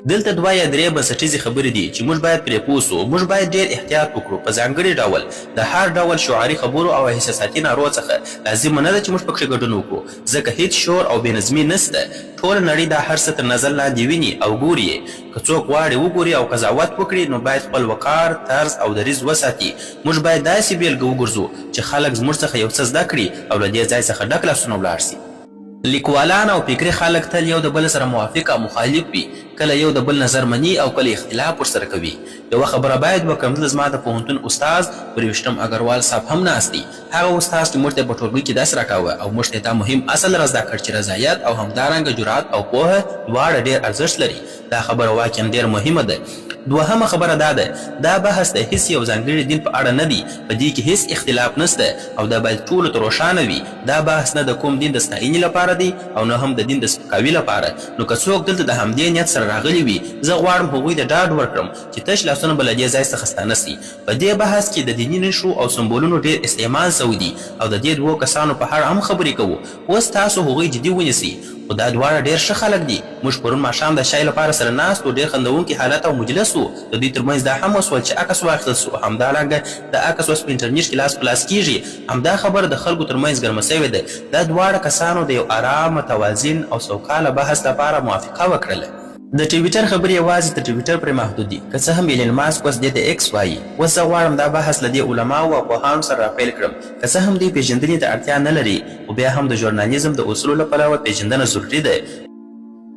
دلته دوه یا درې بنسټیزې خبرې دي چې موږ باید پرې پوه سو. موږ باید ډېر احتیاط وکړو. په ځانګړي ډول د هر ډول شعاري خبرو او احساساتي نارو څخه لازمه نه ده چې موږ پکښې ګډون وکړو، ځکه هیڅ شور او بې نظمي نشته. ټوله نړۍ دا هر څه تر نظر لاندې ویني او ګوري یې. که څوک غواړي وګوري او قضاوت وکړي نو باید خپل وقار، طرز او دریځ وساتي. موږ باید داسې بیلګه وګرځو چې خلک زموږ څخه یو څه زده کړي او له دې ځای څخه ډک لاسونه ولاړ سي. لیکوالان او فکري خلک تل یو د بل سره موافق او مخالف وي، کله یو د بل نظر مني او کله اختلاف ورسره کوي. یوه خبره باید وکړم، دلته زما د پوهنتون استاد پرویشتم اګروال صاحب هم ناست دی. هغه استاد چې موږ ته په ټولګي کې درس راکاوه او موږ ته دا مهم اصل را زده کړ چې رضایت او همدارنګه جرأت او پوهه دواړه ډېر ارزښت لري. دا خبره واقعا ډېر مهمه ده. دوهمه خبره دا ده، دا بحث د هیڅ یو ځانګړي دین په اړه نه دی. په دې کې هیڅ اختلاف نشته او دا باید ټولو ته روښانه وي. دا بحث نه د کوم دین د ستاینې لپاره دی او نه هم د دین د سپکاوي لپاره. نو که څوک دلته د همدې نیت سره راغلي وي، زه غواړم هغوی ته ډاډ ورکړم چې تش لاسونه به له دې ځای څخه ستانه سي. په دې بحث کې د دیني نښو او سمبولونو ډېر استعمال سوی دی او د دې دوو کسانو په اړه هم خبرې کوو. اوس تاسو هغوی جدي ونیسئ. خو دا دواړه ډېر ښه خلک دي. موږ پرون ماښام د شای لپاره سره ناست و، ډېر خندونکي حالت او مجلس و. د دوی ترمنځ دا هم وسول چې عکس واخیستل سو. همدارنګه د عکس اوس په انټرنیټ کې لاس په لاس کیږي. همدا خبره د خلکو ترمنځ ګرمه سوې ده. دا دواړه کسانو د یو ارام، متوازن او سوکاله بحث لپاره موافقه وکړله. د ټویټر خبرې یوازې تر ټویټر پرې محدود دي، که څه هم ایلن ماسک اوس دې ته ایکس وایي. اوس زه غواړم دا بحث له دې علماو او پوهانو سره راپیل کړم. که څه هم دوی پېژندنې ته اړتیا نه لري، خو بیا هم د ژورنالیزم د اصولو له پلوه پېژندنه ضروري ده.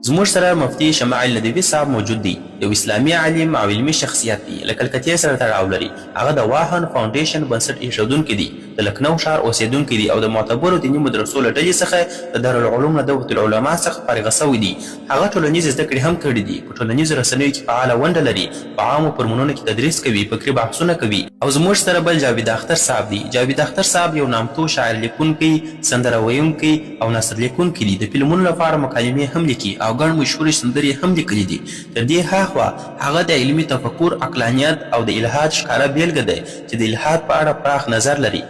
زموږ سره مفتي شمائل ندوي صاحب موجود دی. یو اسلامي عالم او علمي شخصیت دی. له کلکتې سره تړاو لري. هغه د واهن فاونډیشن بنسټ ایښودونکی دی. د لکنو ښار اوسېدونکی دی او د معتبرو دیني مدرسو له ډلې څخه د دارالعلوم ندوة العلماء څخه فارغه سوی دی. هغه ټولنیزې زده کړې هم کړي دي. په ټولنیزو رسنیو کې فعاله ونډه لري. په عامو فرمونونو کې تدریس کوي، فکري بحثونه کوي. او زموږ سره بل جاوید اختر صاحب دی. جاوید اختر صاحب یو نامتو شاعر لیکونکی، سندره ویونکی او نثر لیکونکی دی. د فلمونو لپاره مکالمې هم لیکي او ګڼ مشهورې سندرې هم لیکلي دي. تر دې هاخوا هغه د علمي تفکر، عقلانیت او د الحاد ښکاره بیلګه دی چې د الحاد په اړه پراخ نظر لري.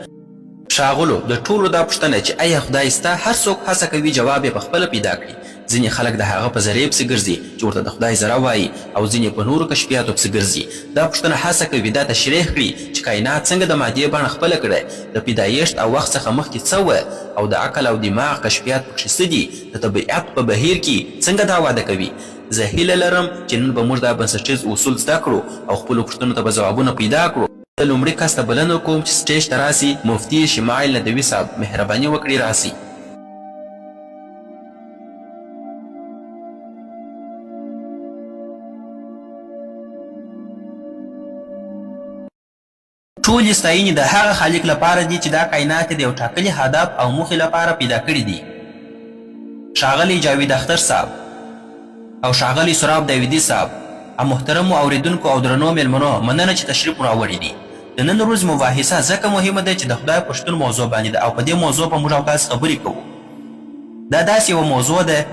ښاغلو، د ټولو دا پوښتنه چې آیا خدای سته، هر څوک هڅه کوي جواب یې پخپله پیدا کړي. ځینې خلک د هغه په ذریعې پسې ګرځي چې ورته د خدای ذره وایي او ځینې په نورو کشفیاتو پسې ګرځي. دا پوښتنه هڅه کوي دا تشریح کړي چې کائنات څنګه د مادې بڼه خپله کړې، د پیدایښت او وخت څخه مخکې څه وه او د عقل او دماغ کشفیات پکښې څه دي، د طبیعت په بهیر کې څنګه دا واده کوي. زه هیله لرم چې نن به موږ دا بنسټیز اصول زده کړو او خپلو پوښتنو ته به ځوابونه پیدا کړو. زه لومړي کس ته بلنه کوم چې سټیج ته راسي مفتي شمائل ندوي صاحب. مهرباني وکړئ راسي. ټولې ستاینې د هغه خالق لپاره دي چې دا کائنات د یو ټاکلي هدف او موخې لپاره پیدا کړي دي. ښاغلی جاوید اختر صاحب او ښاغلی سراب داودي صاحب او محترمو اوریدونکو او درنو میلمنو، مننه چې تشریف راوړی دي. د نن ورځ مباحثه ځکه مهمه ده چې د خدای په شتون موضوع باندې ده او په دې موضوع به موږ او تاسو خبرې کوو. دا داسې یوه موضوع ده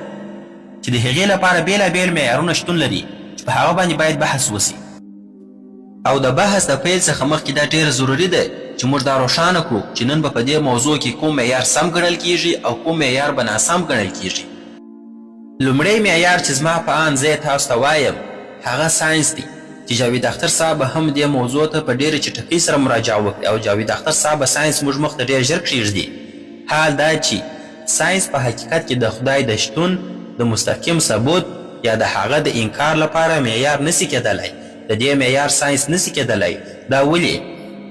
چې د هغې لپاره بېلابېل معیارونه شتون لري چې په هغه باندې باید بحث وسي. او د بحث د پیل څخه مخکې دا ډېر ضروري ده چې موږ دا روښانه کړو چې نن به په دې موضوع کې کوم معیار سم ګڼل کیږي او کوم معیار به ناسم ګڼل کیږي. لومړی معیار چې زما په آن زه تاسو ته وایم هغه ساینس دی چې جاوید اختر صاحب هم دې موضوع ته په ډېرې چټکۍ سره مراجعه وکړي او جاوید اختر صاحب ساینس موږ مخ ته ډېر ژر کښېږدي. حال دا چې ساینس په حقیقت کې د خدای د شتون د مستقیم ثبوت یا د هغه د انکار لپاره معیار نسي کېدلی. د دې معیار ساینس نسي کېدلی. دا ولې؟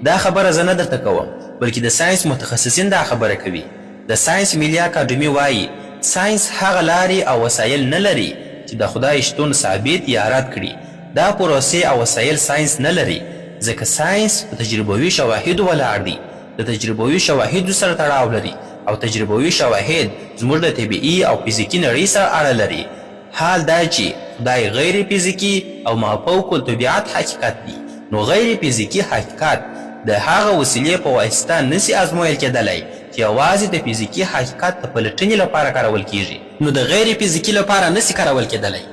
دا خبره زه نه درته کوم بلکې د ساینس متخصصین دا خبره کوي. د ساینس ملي اکاډمي وایي ساینس هغه لارې او وسایل نه لري چې د خدای شتون ثابت یا رد کړي. دا پروسې او وسایل ساینس نه لري ځکه ساینس په تجربوي شواهدو ولاړ دی. د تجربوي شواهدو سره تړاو لري او تجربوي شواهد زموږ د طبیعي او فزیکي نړۍ سره اړه لري. حال دا چې خدای غیر فزیکي او مافوق الطبیعت حقیقت دی، نو غیر فزیکي حقیقت د هغه وسیلې په واسطه نسي ازمویل کېدلی چې یوازې د فزیکي حقیقت د پلټنې لپاره کارول کیږي، نو د غیر فزیکي لپاره نسي کارول کېدلی.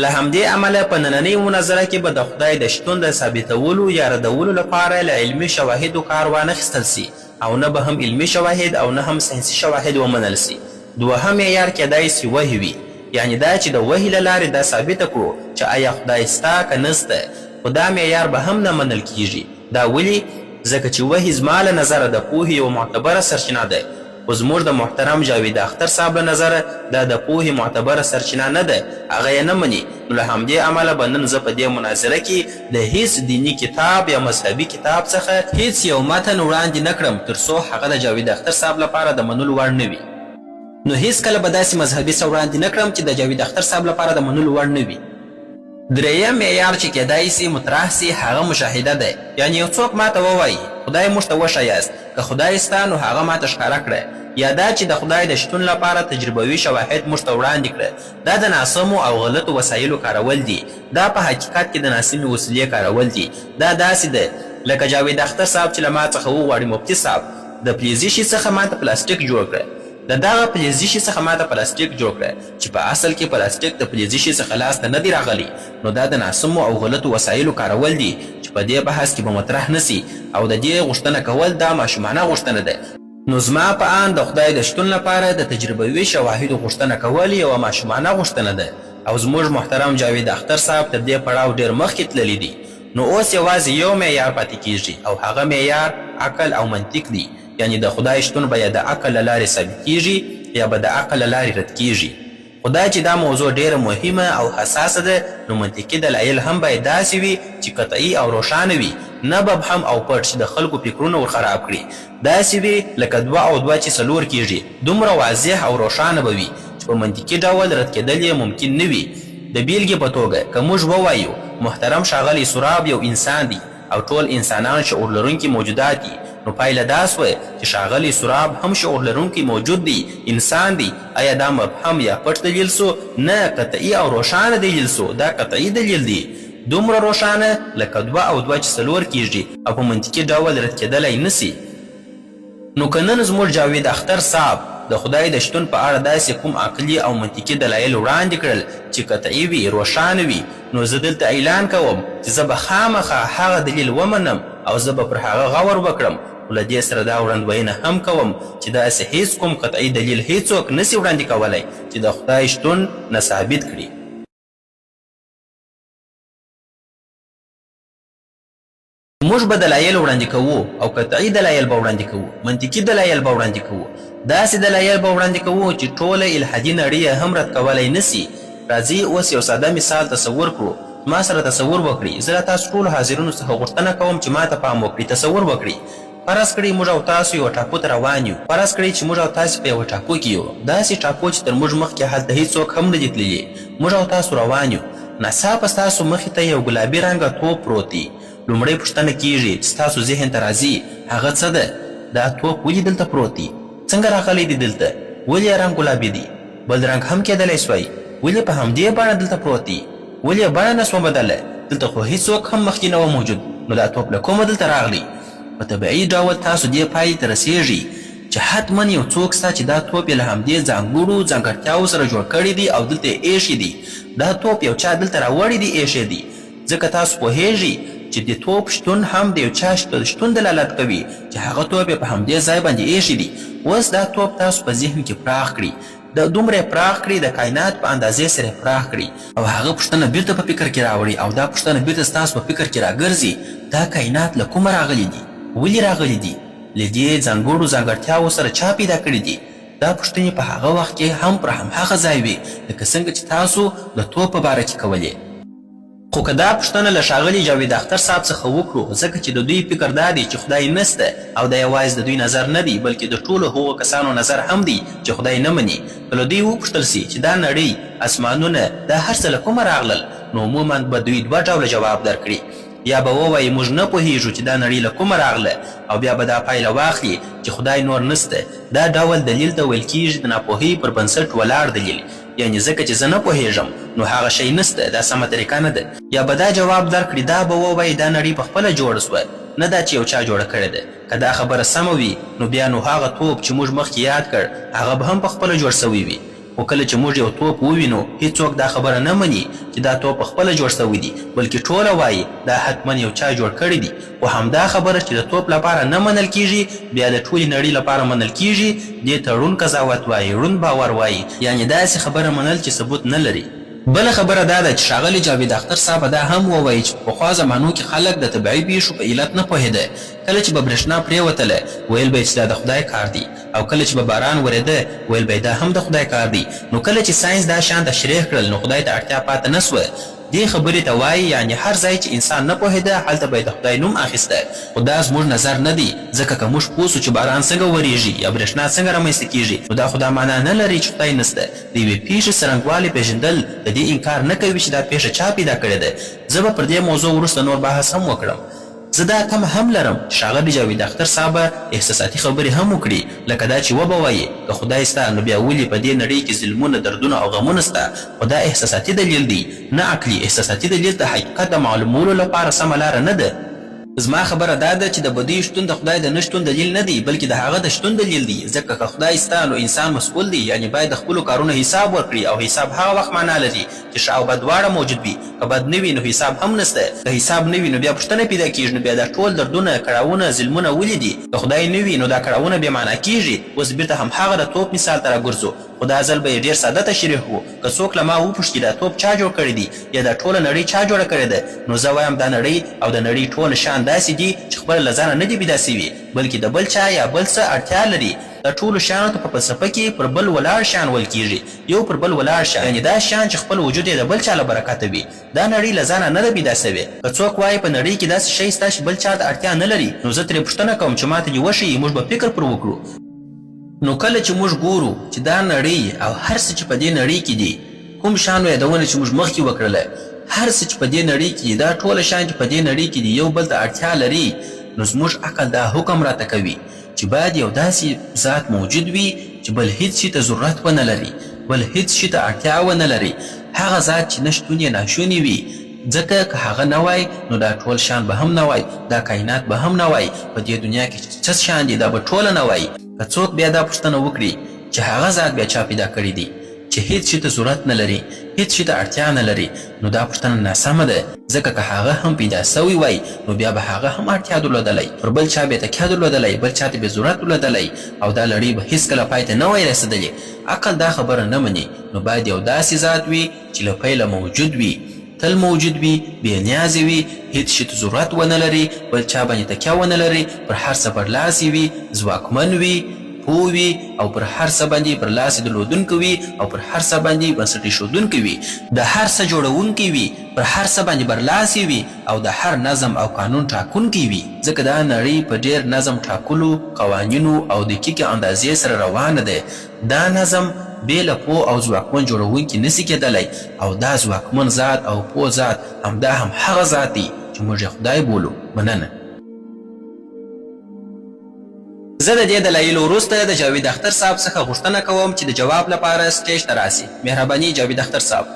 له همدې امله په نننۍ مناظره کې به د خدای د شتون د ثابتولو یا ردولو لپاره له علمي شواهدو کار وانخیستل سي او نه به هم علمي شواهد او نه هم ساینسي شواهد ومنل سي. دوهم معیار کېدای سي وحي وي یعنې دا چې د وحي له لارې دا ثابته کړو چې آیا خدای سته که نسته، خو دا معیار به هم نه منل کیږي. دا ولې؟ ځکه چې وحي زما له نظره د پوهې یوه معتبره سرچینه ده، خو زموږ د محترم جاوید اختر صاحب له نظره دا د پوهې معتبره سرچینه نه ده، هغه یې نه مني. نو له همدې امله به نن زه په دې مناظره کې د هیڅ دیني کتاب یا مذهبي کتاب څخه هیڅ یو متن وړاندې نه کړم تر څو هغه د جاوید اختر صاحب لپاره د منلو وړ نه وي. نو هیڅکله به داسې مذهبي څه وړاندې نه کړم چې د جاوید اختر صاحب لپاره د منلو وړ نه وي. درېیم معیار چې کیدای سي مطرح سي هغه مشاهده ده، یعنې یو څوک ماته ووایي خدای موږ ته وښایاست، که خدای سته نو هغه ماته ښکاره کړه، یا دا چې د خدای د شتون لپاره تجربوي شواهد موږ ته وړاندې کړه. دا د ناسمو او غلطو وسایلو کارول دي، دا په حقیقت کې د ناسمې وسیلې کارول دي. دا داسې ده لکه جاوید اختر صاحب چې له ما څخه وغواړي مفتي صاحب د فلزي شي څخه ماته پلاستیک جوړ کړه، د دغه فلزي شي څخه ماته پلاستیک جوړ کړه چې په اصل کې پلاستیک د فلزي شي څخه لاسته نه دی راغلی. نو دا د ناسمو او غلطو وسایلو کارول دي چې په دې بحث کې به مطرح نسي، او د دې غوښتنه کول دا ماشومانه غوښتنه ده. نو زما په آن د خدای د شتون لپاره د تجربوي شواهدو غوښتنه کول یوه ماشومانه غوښتنه ده، او زموږ محترم جاوید اختر صاحب تر دې پړاو ډېر مخکې تللی دي. نو اوس یوازې یو معیار پاتې کیږي، او هغه معیار عقل او منطق دی، یعنی د خدای شتون به یا د عقل له لارې ثابتیږي یا به د عقل له لارې رد کیږي. خو دا چې دا موضوع ډیره مهمه او حساسه ده، نو منطقي دلایل هم باید داسې وي چې قطعي او روښانه وي، نه مبهم او پټ چې د خلکو فکرونه ور خراب کړي. داسې وي لکه 2 او 2 چې 4 کیږي، دومره واضح او روښانه به وي چې په منطقي ډول رد کېدل یې ممکن نه وي. د بیلګې په توګه که موږ ووایو محترم ښاغلی سراب یو انسان دی او ټول انسانان شعور لرونکي موجودات دي، نو پایله دا سوه چې ښاغلی سراب هم شعور لرونکی موجود دی، انسان دی. آیا دا مبهم یا پټ دلیل سو؟ نه، قطعي او روښانه دلیل سو. دا قطعي دلیل دی، دومره روښانه لکه 2 او 2 چې 4 کیږي او په منطقي ډول رد کېدلی نسي. نو که نن زموږ جاوید اختر صاحب د خدای د شتون په اړه داسې کوم عقلي او منطقي دلایل وړاندې کړل چې قطعي وي، روښانه وي، نو زه دلته اعلان کوم چې زه به خامخا هغه دلیل ومنم او زه به پر هغه غور وکړم. خو له دې سره دا وړاندوینه هم کوم چې داسې هیڅ کوم قطعي دلیل هیڅوک نسي وړاندې کولی چې د خدای شتون نه ثابت کړي. موږ به دلایل وړاندې کوو او قطعي دلایل به وړاندې کوو، منطقي دلایل به وړاندې کوو، داسې دلایل به وړاندې کوو چې ټوله الحادي نړۍ هم رد کولی نسي. راځئ اوس یو ساده مثال تصور کړو. ما سره تصور وکړئ، زه له تاسو ټولو حاضرینو څخه غوښتنه کوم چې ما ته پام وکړئ. تصور وکړئ فرض کړئ موږ او تاسو یو ټاپو ته روان یو، فرض کړئ چې موږ او تاسو په یوه ټاپو کې یو، داسې ټاپو چې تر موږ مخکې هلته هیڅوک هم نه دي تللي. موږ او تاسو روان یو، ناڅاپه ستاسو مخې ته یو ګلابي رنګه توپ پروت دی. لومړی پوښتنه کیږي چې ستاسو ذهن ته راځي هغه څه ده؟ دا توپ ولې دلته پروت دی؟ څنګه راغلی دی دلته؟ ولې رنګ ګلابي دی؟ بل رنګ هم کېدلی سوی؟ ولې په همدې بڼه دلته پروت دی؟ ولې بڼه نسوه بدله؟ دلته خو هیڅوک هم مخکې نه و موجود، نو دا توپ له کومه دلته راغلی؟ په طبیعي ډول تاسو دې پایلې ته رسیږئ چې حتما یو څوک سته چې دا توپ یې له همدې ځانګړو ځانګړتیاوو سره جوړ کړی دی او دلته یې ایښی دی. دا توپ یو چا دلته راوړی دی، ایښی دی. ځکه تاسو پوهیږئ چې د توپ شتون هم د یو چا شتون دلالت کوي چې هغه توپ یې په همدې ځای باندې ایښی دی. اوس دا توپ تاسو په ذهن کې پراخ کړي، د دومره پراخ کړي د کائنات په اندازې سره پراخ کړي، او هغه پوښتنه بیرته په فکر کې راوړي، او دا پوښتنه بیرته ستاسو په فکر کې راګرځي دا کائنات له کومه راغلی دي؟ ولې راغلی دي؟ له دې ځانګړو ځانګړتیاوو سره چا پیدا کړي دي؟ دا پوښتنې په هغه وخت کې هم پر همهغه ځای وي لکه څنګه چې تاسو د توپ په باره کې کولې. خو که دا پوښتنه له ښاغلي جاوید اختر صاحب څخه وکړو، ځکه چې د دوی فکر دا دی چې خدای نسته، او دا یوازې د دوی نظر نه دی بلکې د ټولو هغو کسانو نظر هم دی چې خدای نه مني. که له دوی وپوښتل سي چې دا نړۍ، اسمانونه، دا هر څه له کومه راغلل، نو عموما به دوی 2 ډوله جواب درکړي. یا به ووایي موږ نه پوهیږو چې دا نړۍ له کومه راغله، او بیا به دا پایله واخلي چې خدای نور نسته. دا ډول دلیل ته ویل کیږي د ناپوهۍ پر بنسټ ولاړ دلیل، یعنی ځکه چې زه نه پوهیږم نو هغه شی نسته، دا سمه طریقه نه ده. یا به دا جواب درکړي، دا به ووایي دا نړۍ په خپله جوړه سوه، نه دا چې یو چا جوړه کړې ده. که دا خبره سمه وي نو بیا نو هغه توپ چې موږ مخکې یاد کړ هغه به هم په خپله جوړ سوی وي. خو کله چې موږ یو توپ ووینو هیڅوک دا خبره نه مني چې دا توپ پخپله جوړ سوی دی بلکې ټوله وایي دا حتما یو چا جوړ کړی دی خو همدا خبره چې د توپ لپاره نه منل کیږي بیا د ټولې نړۍ لپاره منل کیږي دې ته ړوند قضاوت وایي ړوند باور وایي یعنې داسې خبره منل چې ثبوت نه لري. بله خبره دا ده چې ښاغلي جاوید اختر صاحب دا هم ووایي چې په پخوا زمانو کې خلک د طبیعي پیښو په علت نه پوهېده. کله چې به برېښنا پرېوتله ویل به یې چې دا د خدای کار دی او کله چې به باران ورېده ویل به یې دا هم د خدای کار دی. نو کله چې ساینس دا شان تشریح کړل نو خدای ته اړتیا پاته نه سوه. دې خبرې ته وایي یعنې هر ځای چې انسان نه پوهېده هلته به یې د خدای نوم اخیسته. خو دا زموږ نظر نه دی ځکه که موږ پوه سو چې باران څنګه ورېږي یا برېښنا څنګه رامنځته کیږي نو دا خو دا معنا نه لري چې خدای نسته. د یوې پیښې څرنګوالی پېژندل د دې انکار نه کوي چې دا پیښه چا پیدا کړې ده. زه به پر دې موضوع وروسته نور بحث هم وکړم. زه دا تمه هم لرم چې ښاغلي جاوید اختر صاحب احساساتي خبرې هم وکړي لکه دا چې وبه وایي که خدای سته نو بیا ولې په دې نړۍ کې ظلمونه دردونه او غمونه سته. خو دا احساساتي دلیل دی نه عقلي. احساساتي دلیل د حقیقت د معلومولو لپاره سمه لاره نه ده. زما خبره دا ده چې د بدیو شتون د خدای د نه شتون دلیل نه دی بلکې د هغه د شتون دلیل دی ځکه که خدای سته نو انسان مسؤل دی یعنې باید د خپلو کارونو حساب ورکړي او حساب هغه وخت معنا لري چې ښه او بد دواړه موجود وي. که بد نه وي نو حساب هم نسته. که حساب نه وي نو بیا پوښتنه پیدا کېږي نو بیا دا ټول دردونه کړاوونه ظلمونه ولې دي. که خدای نه وي نو دا کړاوونه بې معنا کېږي. اوس بېرته همهغه د توپ مثال ته راګرځو خو دا ځل به یې ډېر ساده تشریح و. که څوک له ما وپوښتي دا توپ چا جوړ کړی دی یا دا ټوله نړۍ چا جوړه کړې ده نو زه وایم دا نړۍ او د نړۍ ټول شیان داسې دي چې خپله له ځانه نه دي پیدا سوي بلکې د بل چا یا بل څه اړتیا لري. د ټولو شیانو ته په فلسفه کې پر بل ولاړ شیان ویل کېږي. یو پر بل ولاړ شیان یعنې دا شیان چې خپل وجود یې د بل چا له برکته وي. دا نړۍ له ځانه نه ده پیدا سوې. که څوک وایي په نړۍ کې داسې شی سته چې بل چا ته اړتیا نه لري نو زه ترې پوښتنه کوم چې ما ته دې وښیي موږ به فکر پر وکړو. نو کله چې موږ ګورو چې دا نړۍ او هر څه چې په دې نړۍ کې دي کوم شیانو یادونه چې موږ مخکې وکړله هر څه چې په دې نړۍ کې دي دا ټوله شیان چې په دې نړۍ کې دي یو بل ته اړتیا لري نو زموږ عقل دا حکم راته کوي چې باید یو داسې ذات موجود وي چې بل هیڅ شي ته ضرورت ونه لري بل هیڅ شي ته اړتیا ونه لري. هغه ذات چې نه شتون یې ناشونی وي ځکه که هغه نه وای نو دا ټول شیان به هم نه وای دا کائنات به هم نه وای په دې دنیا کې چې څه شیان دي دا به ټوله نه وای. که څوک بیا دا پوښتنه وکړي چې هغه ذات بیا چا پیدا کړی دی چې هیڅ شي ته ضرورت نه لري هیڅ شي ته اړتیا نه لري نو دا پوښتنه ناسمه ده ځکه که هغه هم پیدا سوی وای نو بیا به هغه هم اړتیا درلودلی پر بل چا به تکیه درلودلی بل چا ته به ضرورت درلودلی او دا لړۍ به هیڅکله پای ته نه وای رسېدلې. عقل دا خبره نه مني. نو باید یو داسې ذات وي چې له پیله موجود وي تل موجود وي بې نیازې وي هیڅ شي ته ضرورت ونه لري بل چا باندې تکیه ونه لري پر هر څه برلاسې وي ځواکمن وي پوه وي او پر هر څه باندې برلاسې درلودونکی وي او پر هر څه باندې بنسټ ایښودونکی وي د هر څه جوړونکی وي پر هر څه باندې برلاسې وي او د هر نظم او قانون ټاکونکی وي ځکه دا نړۍ په ډېر نظم ټاکلو قوانینو او دقیقې اندازې سره روانه ده. دا نظم بې له پوه او ځواکمن جوړونکي نسي کېدلی او دا ځواکمن ذات او پوه ذات همدا هم هغه ذات دی چې موږ یې خدای بولو. مننه. زه د دې دلایلو وروسته د جاوید اختر صاحب څخه غوښتنه کوم چې د جواب لپاره سټیج ته راسي. مهرباني جاوید اختر صاحب.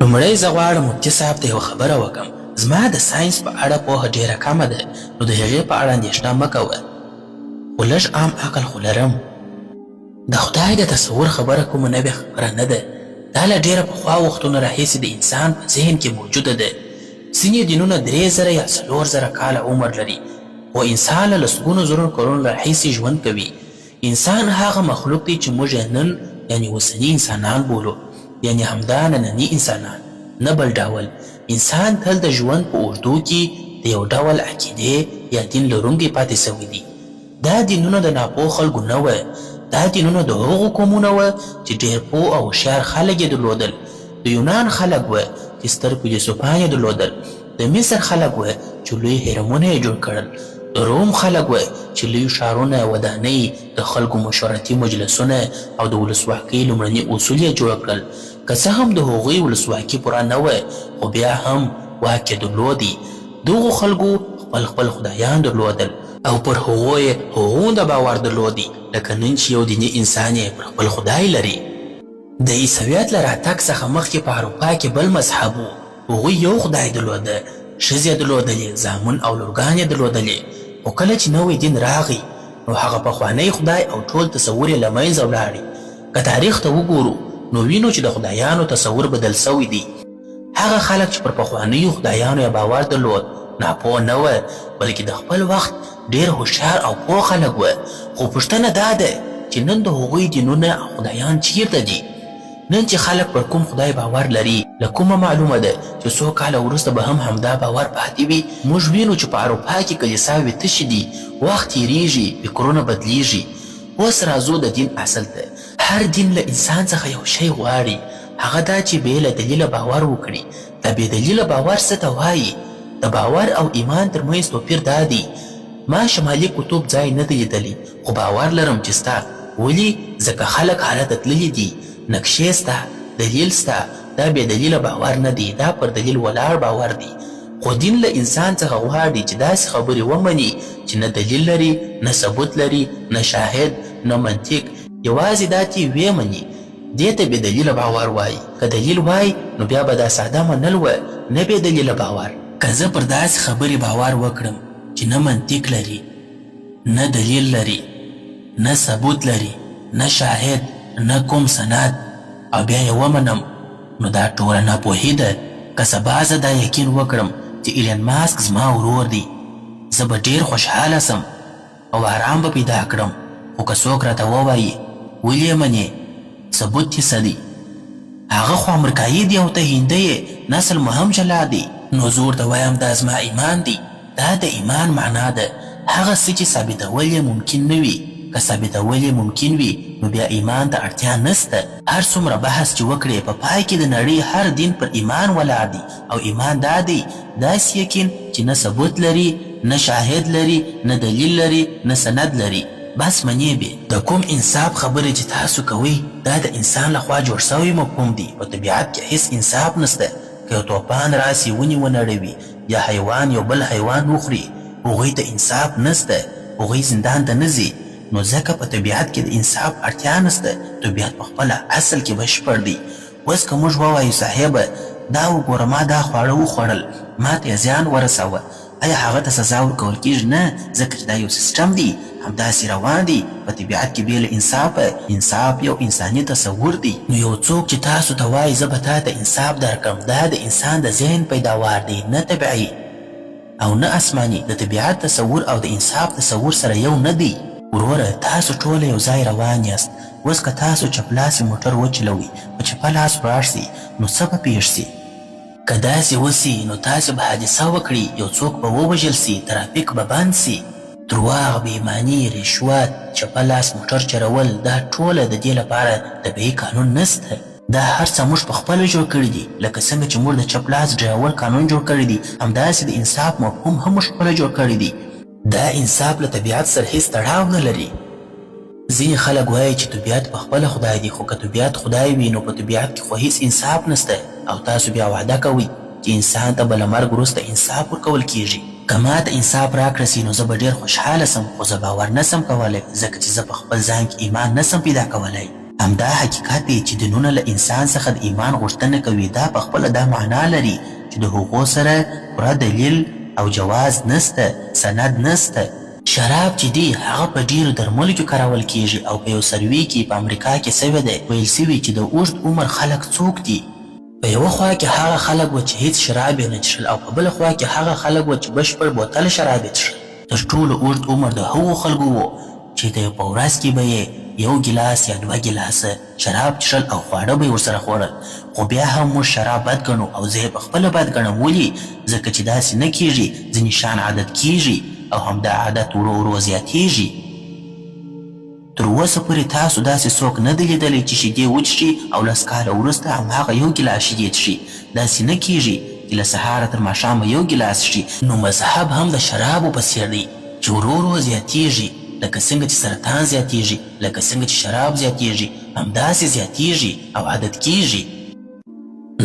لومړی زه غواړم مفتي صاحب ته یوه خبره وکړم. زما د ساینس په اړه پوهه ډېره کمه ده نو د هغې په اړه اندېښنه مه کوه خو لږ عام عقل خو لرم. د خدای د تصور خبره کومه نوې خبره نه ده. دا له ډېره پخوا وختونو راهیسې د انسان په ذهن کې موجوده ده. ځینې دینونه 3000 یا 4000 کاله عمر لري خو انسان له لسګونو زرو کلونو راهیسې ژوند کوي. انسان هغه مخلوق دی چې موږ یې نن یعنې اوسني انسانان بولو یعنې همدا ننني انسانان نه بل ډول. انسان تل د ژوند په اوږدو کې د یو ډول عقیدې یا دین لرونکی پاتې سوی دی. دا دینونه د ناپوه خلکو نه وه. دا دینونه د هغو قومونه وه چې ډېر پوه او هوښیار خلک یې درلودل. د یونان خلک وه چې ستر فیلسوفان یې درلودل. د مصر خلک وه چې لوی هرمونه یې جوړ کړل. د روم خلک وه چې لوی ښارونه ودانۍ د خلکو مشورتي مجلسونه او د ولسواکۍ لومړني اصول یې جوړ کړل. که څه هم د هغوی ولسواکي پوره نه وه خو بیا هم واک یې درلودی. دغو خلکو خپل خدایان درلودل او پر هغو یې هغومره باور درلودی لکه نن چې یو دیني انسان یې پر خپل خدای لري. د عیسویت له راتګ څخه مخکې په اروپا کې بل مذهب و. هغوی یو خدای درلوده، ښځې درلودلې، زامن او لورګانې درلودلې. خو کله چې نوی دین راغی نو هغه پخوانی خدای او ټول تصور یې له منځه ولاړې. که تاریخ ته وګورو نو وینو چې د خدایانو تصور بدل سوی دی. هغه خلک چې پر پخوانیو خدایانو یې باور درلود ناپوه نه وه، بلکې د خپل وخت ډېر هوښیار او پوه خلک وه. خو پوښتنه دا ده چې نن د هغوی دینونه او خدایان چیرته دي؟ نن چې خلک پر کوم خدای باور لري له کومه معلومه ده چې څو کاله وروسته به هم همدا باور پاتې وي؟ موږ وینو چې په اروپا کې کلیساوې تشې دي، وخت تېرېږي، فکرونه بدلیږي. اوس راځو د دین اصل ته. هر دین له انسان څخه یو شی غواړي، هغه دا چې بې له دلیله باور وکړي. د بې دلیله باور څه ته وایي؟ د باور او ایمان ترمنځ توپیر دا دی. ما شمالي قطب ځای نه دی لیدلی، خو باور لرم چې ستا. ولې؟ ځکه خلک هلته تللي دي، نقشې سته، دلیل سته. دا بې دلیله باور نه دی، دا پر دلیل ولاړ باور دی. خو دین له انسان څخه غواړي چې داسې خبرې ومني چې نه دلیل لري، نه ثبوت لري، نه شاهد، نه منطق، یوازې دا چې ویې مني. دې ته بې دلیله باور وایي. که دلیل وای نو بیا به دا ساده منل وه، نه بې دلیله باور. که زه پر داسې خبرې باور وکړم چې نه منطق لري، نه دلیل لري، نه ثبوت لري، نه شاهد، نه کوم سند، او بیا یې ومنم، نو دا ټوله ناپوهي ده. که سبا زه دا یقین وکړم چې ایلن ماسک زما ورور دی، زه به ډېر خوشحاله سم او آرام به پیدا کړم. خو که څوک راته ووایي ولې منې، ثبوت یې څه دی؟ هغه خو امریکایي دی او ته هندی یې، نسل مو هم جلا دی. نو زه ورته وایم دا زما ایمان دی. دا د ایمان معنا ده، هغه څه چې ثابتول یې ممکن نه وي. که ثابتول یې ممکن وي نو بیا ایمان ته اړتیا نسته. هر څومره بحث چې وکړې په پای کې د نړۍ هر دین پر ایمان ولاړ دی، او ایمان دا دی داسې یقین چې نه ثبوت لري، نه شاهد لري، نه دلیل لري، نه سند لري، بس منې بې. د کوم انصاف خبرې چې تاسو کوئ دا د انسان لخوا جوړ سوی مفهوم دی. په طبیعت کې هیڅ انصاف نسته. که یو توپان راسي ونې ونړوي یا حیوان یو بل حیوان وخوري، هغوی ته انصاف نسته، هغوی زندان ته نه ځي. نو ځکه په طبیعت کې د انصاف اړتیا نسته. طبیعت په خپله اصل کې بشپړ دی. اوس که موږ ووایو صاحبه دا وګوره ما دا خواړه وخوړل، ما ته یې زیان ورسوه، آیا هغه ته سزا ورکول کېږي؟ نه، ځکه چې دا یو سیسټم دی، همداسې روان دی. په طبیعت کې بې له انصافه، انصاف یو انساني تصور دی. نو یو څوک چې تاسو ته وایي زه به تا ته انصاف درکړم، دا د انسان د ذهن پیداوار دی، نه طبیعي او نه آسماني. د طبیعت تصور او د انصاف تصور سره یو نه دی. وروره تاسو ټوله یو ځای روان یاست. اوس که تاسو چپلاسې موټر وچلوئ، په چپه لاس ولاړ سئ، نو څه به پېښ سي؟ که داسې وسي نو تاسې به حادثه وکړي، یو څوک به ووژل سي، ترافیک به بند سي. درواغ، بېایماني، رشوت، چپه لاس موټر چلول، دا ټوله د دې لپاره طبیعي قانون نسته. دا هر څه موږ په خپله جوړ کړي دي. لکه څنګه چې موږ د چپ لاس ډرایور قانون جوړ کړی دی، همداسې د انصاف مفهوم هم موږ خپله جوړ کړی دی. دا انصاف له طبیعت سره هیڅ تړاو نه لري. ځینې خلک وایي چې طبیعت په خپله خدای دی، خو که طبیعت خدای وي نو په طبیعت کې خو هیڅ انصاف نسته. او تاسو بیا وعده کوئ چې انسان ته به له مرګ وروسته انصاف ورکول کیږي. که ما ته انصاف راکړه سي نو زه به ډېر خوشحاله سم، خو زه باور نسم کولی، ځکه چې زه په خپل ځان کې ایمان نسم پیدا کولی. همدا حقیقت دی چې دینونه له انسان څخه د ایمان غوښتنه کوي. دا په خپله دا معنا لري چې د هغو سره پوره دلیل او جواز نسته، سند نسته. شراب چې دی هغه په ډیرو درملو کې کارول کیږي، او په یو سروي کې په امریکا کې سوی دی، ویل سوي چې د اوږد عمر خلک څوک دي. په یوه خوا کې هغه خلک و چې هیڅ شراب یې نه څښل، او په بله خوا کې هغه خلک و چې بشپړ بوتل شراب یې څښل. تر ټولو اوږد عمر د هغو خلکو و چې د په ورځ کې به یې یو ګیلاس یا 2 ګیلاسه شراب څښل او خواړه به یې ورسره خوړل. خو بیا هم موږ شراب بد ګڼو، او زه یې په خپله بد ګڼم. ولې؟ ځکه چې داسې نه کیږي، ځینې شیان عادت کیږي او همدا عادت ورو ورو زیاتیږي. تر اوسه پورې تاسو داسې څوک نه دی لیدلی چې شیدې وڅښي او 10 کاله وروسته هماغه یو ګیلاس شیدې څښي. داسې نه کیږي چې له سهاره تر ماښامه یو ګیلاس څښي. نو مذهب هم د شرابو په څېر دی چې ورو ورو زیاتیږي. لکه څنګه چې سرطان زیاتیږي، لکه څنګه چې شراب زیاتیږي، همداسې زیاتیږي او عادت کیږي.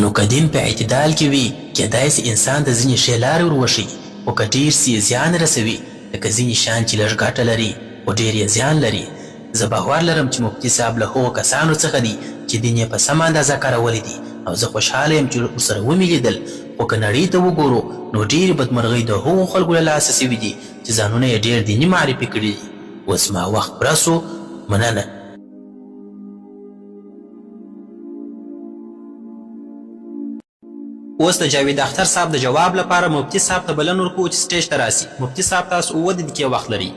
نو که دین په اعتدال کې وي، کیدای سي انسان د ځینې شی لارې وروښيي، خو که ډېر سي زیان رسوي. لکه ځینې شیان چې لږ ګټه لري خو ډېر یې زیان لري. زه باور لرم چې مفتي صاحب له هغو کسانو څخه دی چې دین یې په سمه اندازه کارولی دي او زه خوشحاله یم چې ورسره ومې لیدل خو که نړۍ ته وګورو نو ډېرې بدمرغۍ د هغو خلکو له لاسه سوي دي چې ځانونه یې ډېر دیني معرفي کړي دي. اوس ما وخت پوره سو. مننه. اوس د جاوید اختر صاحب د جواب لپاره مفتي صاحب ته بلنه ورکوو چې سټیج ته راسي. مفتي صاحب تاسو 7 دقیقې وخت لري.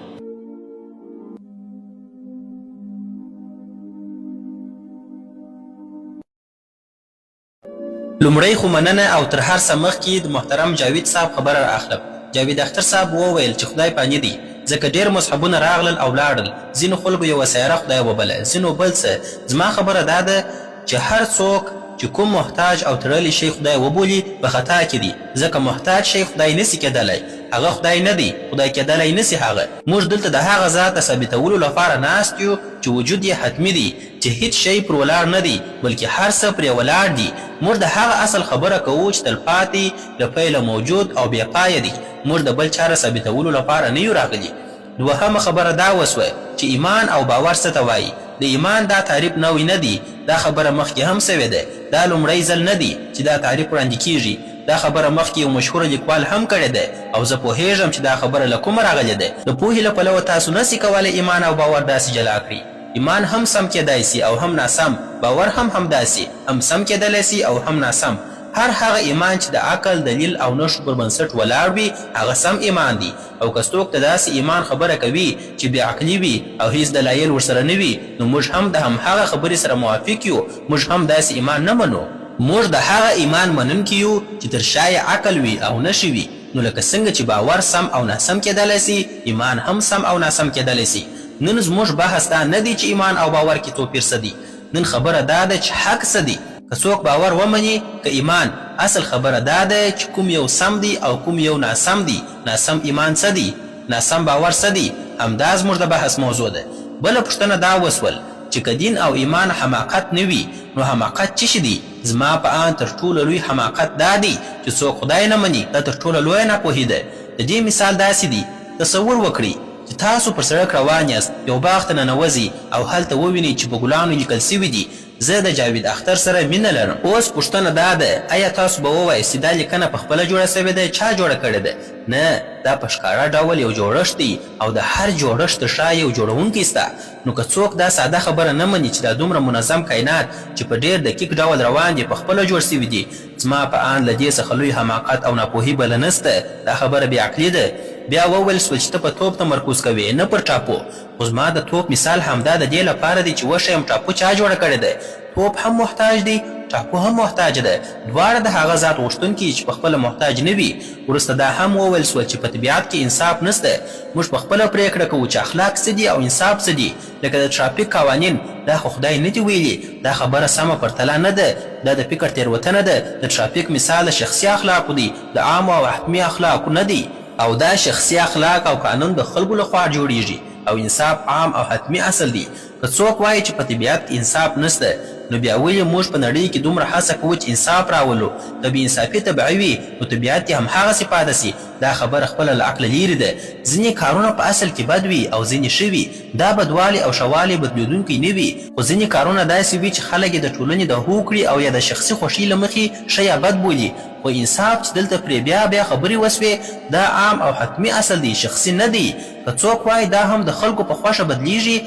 لومړی خو مننه او تر هر څه مخکې د محترم جاوید صاحب خبره را اخلم. جاوید اختر صاحب وویل چې خدای پاني دی ځکه ډېر مذهبونه راغلل او لاړل. ځینو خلکو یوه سیاره خدای وبله، ځینو بل څه. زما خبره دا ده چې هر څوک چې کوم محتاج او تړلی شی خدای وبولي په خطا کې دي، ځکه محتاج شی خدای نسي کېدلی، هغه خدای نه دی، خدای کېدلی نسي هغه. موږ دلته د هغه ذات د ثابتولو لپاره ناست یو چې وجود یې حتمي دی، چې هیڅ شی پر ولاړ نه دی بلکې هر څه پرې ولاړ دي. موږ د هغه اصل خبره کوو چې تلپاتې له پیله موجود او بېپایه دی. موږ د بل چاره ثابتولو لپاره نه یو راغلي. دوهمه خبره دا وسوه چې ایمان او باور څه ته وایي. د ایمان دا تعریف نوی نه دی، دا خبره مخکې هم سوې ده. دا لومړی ځل نه دی چې دا تعریف وړاندې کیږي. دا خبره مخکې یو مشهوره لیکوال هم کړې ده او زه پوهیږم چې دا خبره له کومه راغلې ده. د پوهې له پلوه تاسو نسي کولی ایمان او باور داسې جلا کړي. ایمان هم سم کېدای سي او هم ناسم، باور هم همداسې هم سم کېدلی سي او هم ناسم. هر هغه ایمان چې د عقل، دلیل او نښو پر بنسټ ولاړ وي هغه سم ایمان دی. او که څوک ته داسې ایمان خبره کوي چې بې عقلي وي او هیڅ دلایل ورسره نه وي نو موږ هم د همهغه خبرې سره موافق یو. موږ هم داسې ایمان نه منو. موږ د هغه ایمان منونکي یو چې تر شا یې عقل وي او نښې وي. نو لکه څنګه چې باور سم او ناسم کېدلی سي، ایمان هم سم او ناسم کېدلی سي. نن زموږ بحث دا نه دی چې ایمان او باور کې توپیر څه دی. نن خبره دا ده چې حق څه دی. که څوک باور ومني که ایمان، اصل خبره دا ده چې کوم یو سم دی او کوم یو ناسم دی. ناسم ایمان څه دی؟ ناسم باور څه دی؟ همدا زموږ د بحث موضوع ده. بله پوښتنه دا وسول چې که دین او ایمان حماقت نه وي نو حماقت څه شي دی؟ زما په آن تر ټولو لوی حماقت دا دی چې څوک خدای نه مني. دا تر ټولو لویه ناپوهي ده. د دې مثال داسې دی، تصور وکړئ چې تاسو پر سړک روان یاست، یو باغ ته ننوځئ او هلته ووینئ چې په ګلانو لیکل سوي دي زه د جاوید اختر سره مینه لرم. اوس پوښتنه دا ده آیا تاسو به ووایئ چې دا لیکنه په خپله جوړه سوې ده؟ چا جوړه کړې ده؟ نه، دا په ښکاره ډول یو جوړښت دی او د هر جوړښت تر شا یو جوړونکی سته. نو که څوک دا ساده خبره نه مني چې دا دومره منظم کائنات چې په ډېر دقیق ډول روان دي په خپله جوړ سوي دي، زما په آن له دې څخه لوی حماقت او ناپوهي بله نسته. دا خبره بېعقلي ده. بیا وویل سول چې ته په توپ تمرکز کوې نه پر ټاپو. خو زما د توپ مثال همدا د دې لپاره دی چې وښیم ټاپو چا جوړه کړې ده. توپ هم محتاج دی، ټاپو هم محتاج ده. دواړه د هغه ذات غوښتونکي چې په خپله محتاج نه وي. وروسته دا هم وویل سول چې په طبیعت کې انصاف نسته. موږ په خپله پرېکړه کوو چې اخلاق څه دي او انصاف څه دي. لکه د ټرافیک قوانین، دا خو خدای نه دي ویلي. دا خبره سمه پرتله نه ده، دا د فکر تېروتنه ده. د ټرافیک مثال د شخصي اخلاقو دی، د عامو او حتمي اخلاقو نه دی. او دا شخصي اخلاق او قانون د خلکو لخوا جوړیږي او انصاف عام او حتمي اصل دی. که څوک وایي چې په طبیعت کې انصاف نسته نو بیا ولې موږ په نړۍ کې دومره هڅه کوو چې انصاف راولو؟ که بې انصافي طبیعي وي نو طبیعت یې همهغسې پاته سي. دا خبره خپله له عقله لیرې ده. ځینې کارونه په اصل کې بد وي او ځینې ښه وي. دا بدوالی او ښهوالی بدلېدونکی نه وي، خو ځینې کارونه داسې وي چې خلک یې د ټولنې د هوکړې او یا د شخصي خوښۍ له مخې ښه یا بد بولي. خو انصاف چې دلته پرې بیا خبرې وسوې دا عام او حتمي اصل دی، شخصي نه دی. که څوک وایي دا هم د خلکو په خوښه بدلیږي